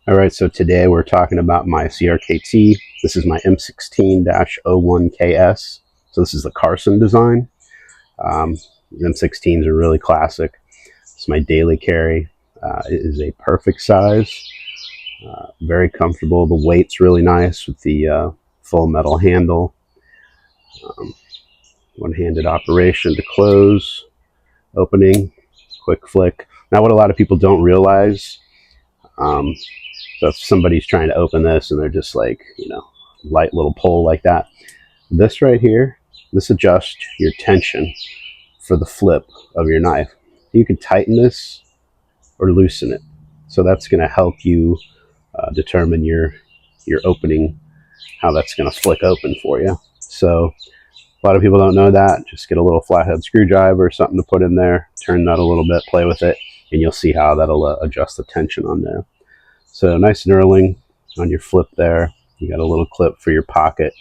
All right, so today we're talking about my CRKT. This is my M16-01KS. So this is the Carson design. M16s are really classic. It's my daily carry. It is a perfect size, very comfortable. The weight's really nice with the full metal handle. One-handed operation to close, opening, quick flick. Now what a lot of people don't realize, so if somebody's trying to open this and they're just like, light little pull like that, this right here, this adjusts your tension for the flip of your knife. You can tighten this or loosen it. So that's going to help you determine your opening, how that's going to flick open for you. So a lot of people don't know that. Just get a little flathead screwdriver or something to put in there, turn that a little bit, play with it, and you'll see how that'll adjust the tension on there. So nice knurling on your flip there. You got a little clip for your pocket.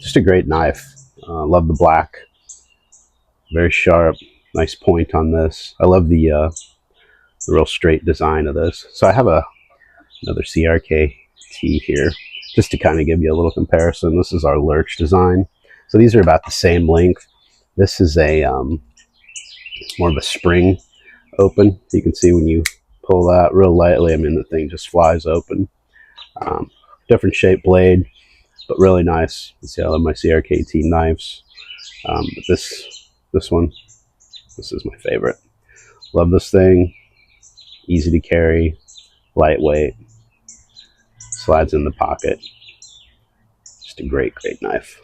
Just a great knife. Love the black. Very sharp. Nice point on this. I love the real straight design of this. So I have another CRKT here, just to kind of give you a little comparison. This is our lurch design. So these are about the same length. This is a more of a spring open. You can see when you pull that real lightly, I mean, the thing just flies open. Different shaped blade, but really nice. You see, I love my CRKT knives. But this one, this is my favorite. Love this thing. Easy to carry, lightweight, slides in the pocket. Just a great, great knife.